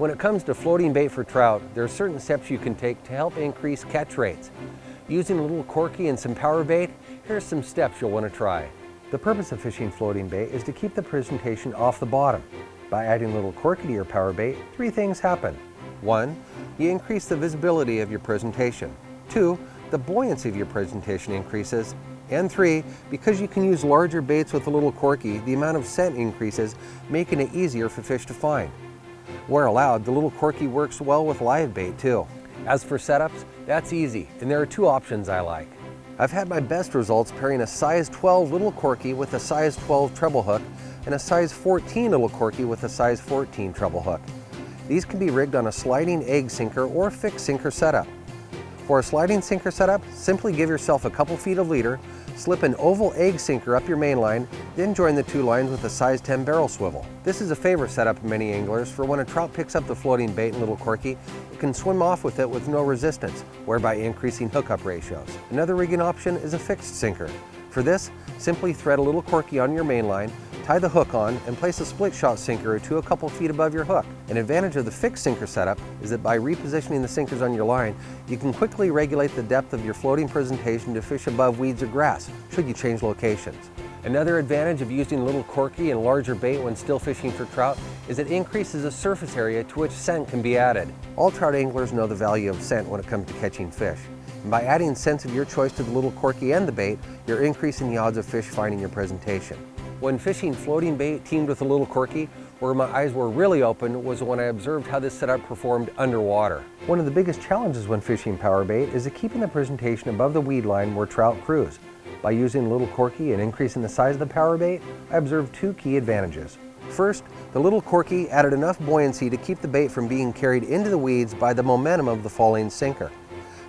When it comes to floating bait for trout, there are certain steps you can take to help increase catch rates. Using a little corky and some PowerBait, here's some steps you'll want to try. The purpose of fishing floating bait is to keep the presentation off the bottom. By adding a little corky to your PowerBait, three things happen. 1. You increase the visibility of your presentation. 2. The buoyancy of your presentation increases. And 3. Because you can use larger baits with a little corky, the amount of scent increases, making it easier for fish to find. Where allowed, the little corky works well with live bait too. As for setups, that's easy, and there are two options I like. I've had my best results pairing a size 12 little corky with a size 12 treble hook and a size 14 little corky with a size 14 treble hook. These can be rigged on a sliding egg sinker or fixed sinker setup. For a sliding sinker setup, simply give yourself a couple feet of leader, slip an oval egg sinker up your main line, then join the two lines with a size 10 barrel swivel. This is a favorite setup of many anglers, for when a trout picks up the floating bait and little corky, it can swim off with it with no resistance, whereby increasing hookup ratios. Another rigging option is a fixed sinker. For this, simply thread a little corky on your main line, tie the hook on, and place a split shot sinker or two a couple feet above your hook. An advantage of the fixed sinker setup is that by repositioning the sinkers on your line, you can quickly regulate the depth of your floating presentation to fish above weeds or grass, should you change locations. Another advantage of using a little corky and larger bait when still fishing for trout is it increases the surface area to which scent can be added. All trout anglers know the value of scent when it comes to catching fish. And by adding scents of your choice to the little corky and the bait, you're increasing the odds of fish finding your presentation. When fishing floating bait teamed with a little corky, where my eyes were really open was when I observed how this setup performed underwater. One of the biggest challenges when fishing PowerBait is keeping the presentation above the weed line where trout cruise. By using a little corky and increasing the size of the PowerBait, I observed two key advantages. First, the little corky added enough buoyancy to keep the bait from being carried into the weeds by the momentum of the falling sinker.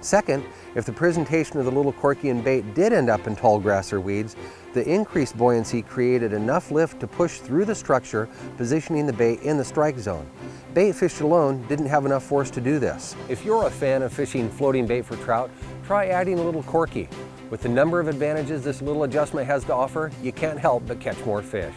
Second, if the presentation of the little corky and bait did end up in tall grass or weeds, the increased buoyancy created enough lift to push through the structure, positioning the bait in the strike zone. Bait fished alone didn't have enough force to do this. If you're a fan of fishing floating bait for trout, try adding a little corky. With the number of advantages this little adjustment has to offer, you can't help but catch more fish.